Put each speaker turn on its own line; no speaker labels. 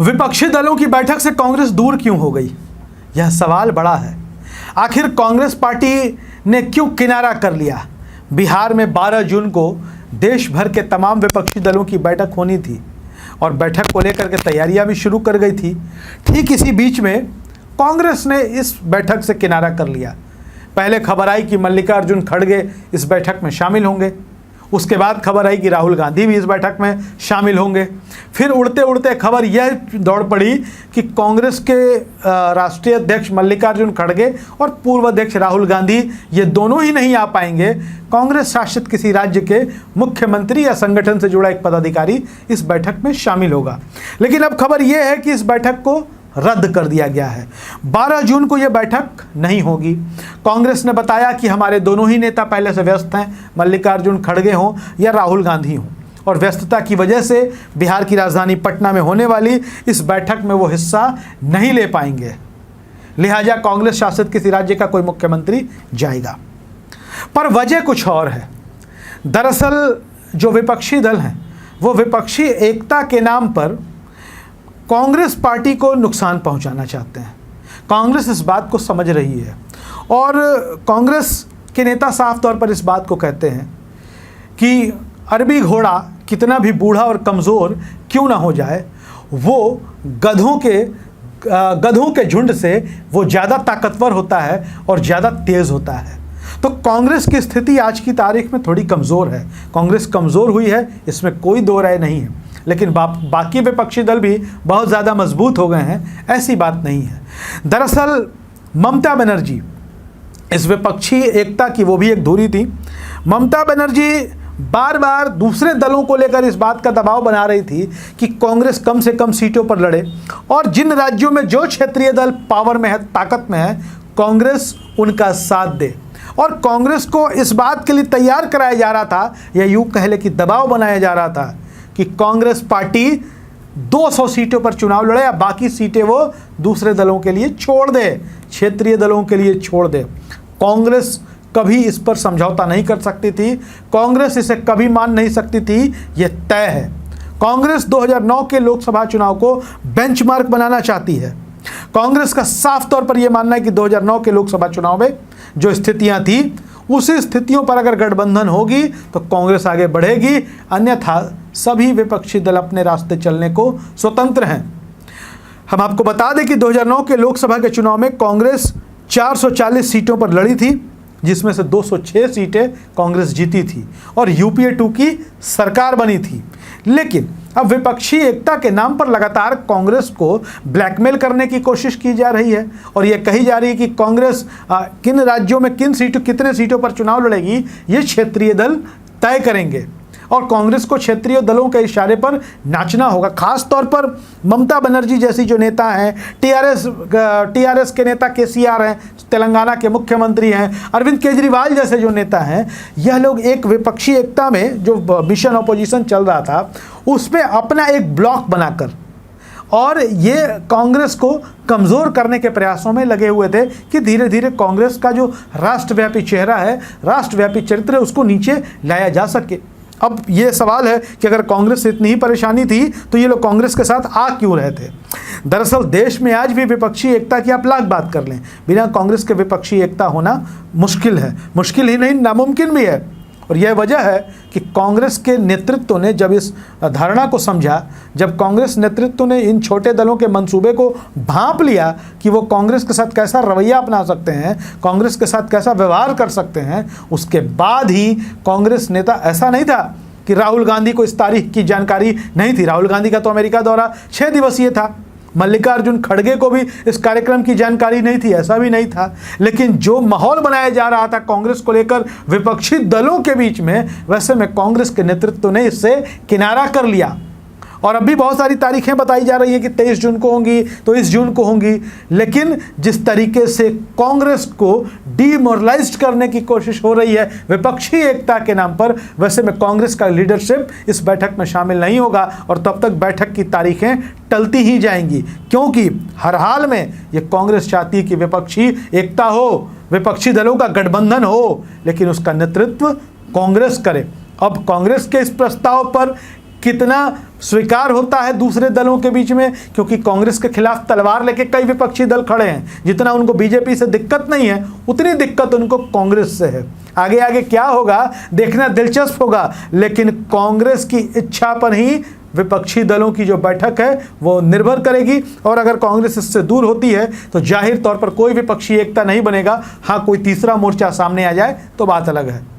विपक्षी दलों की बैठक से कांग्रेस दूर क्यों हो गई, यह सवाल बड़ा है। आखिर कांग्रेस पार्टी ने क्यों किनारा कर लिया। बिहार में 12 जून को देश भर के तमाम विपक्षी दलों की बैठक होनी थी और बैठक को लेकर के तैयारियां भी शुरू कर गई थी। ठीक इसी बीच में कांग्रेस ने इस बैठक से किनारा कर लिया। पहले खबर आई कि मल्लिकार्जुन खड़गे इस बैठक में शामिल होंगे, उसके बाद खबर आई कि राहुल गांधी भी इस बैठक में शामिल होंगे। फिर उड़ते उड़ते खबर यह दौड़ पड़ी कि कांग्रेस के राष्ट्रीय अध्यक्ष मल्लिकार्जुन खड़गे और पूर्व अध्यक्ष राहुल गांधी ये दोनों ही नहीं आ पाएंगे। कांग्रेस शासित किसी राज्य के मुख्यमंत्री या संगठन से जुड़ा एक पदाधिकारी इस बैठक में शामिल होगा। लेकिन अब खबर यह है कि इस बैठक को रद्द कर दिया गया है। 12 जून को यह बैठक नहीं होगी। कांग्रेस ने बताया कि हमारे दोनों ही नेता पहले से व्यस्त हैं, मल्लिकार्जुन खड़गे हों या राहुल गांधी हों, और व्यस्तता की वजह से बिहार की राजधानी पटना में होने वाली इस बैठक में वो हिस्सा नहीं ले पाएंगे। लिहाजा कांग्रेस शासित किसी राज्य का कोई मुख्यमंत्री जाएगा। पर वजह कुछ और है। दरअसल जो विपक्षी दल हैं वो विपक्षी एकता के नाम पर कांग्रेस पार्टी को नुकसान पहुंचाना चाहते हैं। कांग्रेस इस बात को समझ रही है और कांग्रेस के नेता साफ तौर पर इस बात को कहते हैं कि अरबी घोड़ा कितना भी बूढ़ा और कमज़ोर क्यों ना हो जाए, वो गधों के झुंड से वो ज़्यादा ताकतवर होता है और ज़्यादा तेज़ होता है। तो कांग्रेस की स्थिति आज की तारीख में थोड़ी कमज़ोर है। कांग्रेस कमज़ोर हुई है, इसमें कोई दो राय नहीं है। लेकिन बाकी विपक्षी दल भी बहुत ज़्यादा मजबूत हो गए हैं, ऐसी बात नहीं है। दरअसल ममता बनर्जी इस विपक्षी एकता की वो भी एक धुरी थी। ममता बनर्जी बार बार दूसरे दलों को लेकर इस बात का दबाव बना रही थी कि कांग्रेस कम से कम सीटों पर लड़े और जिन राज्यों में जो क्षेत्रीय दल पावर में है, ताकत में है, कांग्रेस उनका साथ दे। और कांग्रेस को इस बात के लिए तैयार कराया जा रहा था, या यूँ कह ले कि दबाव बनाया जा रहा था कि कांग्रेस पार्टी 200 सीटों पर चुनाव लड़े या बाकी सीटें वो दूसरे दलों के लिए छोड़ दे, क्षेत्रीय दलों के लिए छोड़ दे। कांग्रेस कभी इस पर समझौता नहीं कर सकती थी, कांग्रेस इसे कभी मान नहीं सकती थी, यह तय है। कांग्रेस 2009 के लोकसभा चुनाव को बेंचमार्क बनाना चाहती है। कांग्रेस का साफ तौर पर यह मानना है कि 2009 के लोकसभा चुनाव में जो स्थितियां थी, उसी स्थितियों पर अगर गठबंधन होगी तो कांग्रेस आगे बढ़ेगी, अन्यथा सभी विपक्षी दल अपने रास्ते चलने को स्वतंत्र हैं। हम आपको बता दें कि 2009 के लोकसभा के चुनाव में कांग्रेस 440 सीटों पर लड़ी थी, जिसमें से 206 सीटें कांग्रेस जीती थी और यूपीए 2 की सरकार बनी थी। लेकिन अब विपक्षी एकता के नाम पर लगातार कांग्रेस को ब्लैकमेल करने की कोशिश की जा रही है और यह कही जा रही है कि कांग्रेस किन राज्यों में कितने सीटों पर चुनाव लड़ेगी, ये क्षेत्रीय दल तय करेंगे और कांग्रेस को क्षेत्रीय दलों के इशारे पर नाचना होगा। खास तौर पर ममता बनर्जी जैसी जो नेता हैं, टीआरएस के नेता केसीआर हैं, तेलंगाना के मुख्यमंत्री हैं, अरविंद केजरीवाल जैसे जो नेता हैं, यह लोग एक विपक्षी एकता में जो मिशन ऑपोजिशन चल रहा था उसमें अपना एक ब्लॉक बनाकर और ये कांग्रेस को कमज़ोर करने के प्रयासों में लगे हुए थे कि धीरे धीरे कांग्रेस का जो राष्ट्रव्यापी चेहरा है, राष्ट्रव्यापी चरित्र है, उसको नीचे लाया जा सके। अब ये सवाल है कि अगर कांग्रेस से इतनी ही परेशानी थी तो ये लोग कांग्रेस के साथ आ क्यों रहे थे। दरअसल देश में आज भी विपक्षी एकता की आप लाख बात कर लें, बिना कांग्रेस के विपक्षी एकता होना मुश्किल है, मुश्किल ही नहीं नामुमकिन भी है। और यह वजह है कि कांग्रेस के नेतृत्व ने जब इस धारणा को समझा, जब कांग्रेस नेतृत्व ने इन छोटे दलों के मंसूबे को भांप लिया कि वो कांग्रेस के साथ कैसा रवैया अपना सकते हैं, कांग्रेस के साथ कैसा व्यवहार कर सकते हैं, उसके बाद ही कांग्रेस नेता, ऐसा नहीं था कि राहुल गांधी को इस तारीख की जानकारी नहीं थी। राहुल गांधी का तो अमेरिका दौरा 6 दिवसीय था, मल्लिकार्जुन खड़गे को भी इस कार्यक्रम की जानकारी नहीं थी, ऐसा भी नहीं था। लेकिन जो माहौल बनाया जा रहा था कांग्रेस को लेकर विपक्षी दलों के बीच में, वैसे में कांग्रेस के नेतृत्व ने इससे किनारा कर लिया। और अभी बहुत सारी तारीखें बताई जा रही है कि 23 जून को होंगी, तो 20 जून को होंगी। लेकिन जिस तरीके से कांग्रेस को डीमोरलाइज्ड करने की कोशिश हो रही है विपक्षी एकता के नाम पर, वैसे में कांग्रेस का लीडरशिप इस बैठक में शामिल नहीं होगा और तब तक बैठक की तारीखें टलती ही जाएंगी, क्योंकि हर हाल में ये कांग्रेस चाहती है कि विपक्षी एकता हो, विपक्षी दलों का गठबंधन हो, लेकिन उसका नेतृत्व कांग्रेस करे। अब कांग्रेस के इस प्रस्ताव पर कितना स्वीकार होता है दूसरे दलों के बीच में, क्योंकि कांग्रेस के खिलाफ तलवार लेके कई विपक्षी दल खड़े हैं। जितना उनको बीजेपी से दिक्कत नहीं है, उतनी दिक्कत उनको कांग्रेस से है। आगे आगे क्या होगा देखना दिलचस्प होगा, लेकिन कांग्रेस की इच्छा पर ही विपक्षी दलों की जो बैठक है वो निर्भर करेगी। और अगर कांग्रेस इससे दूर होती है तो जाहिर तौर पर कोई विपक्षी एकता नहीं बनेगा। हाँ, कोई तीसरा मोर्चा सामने आ जाए तो बात अलग है।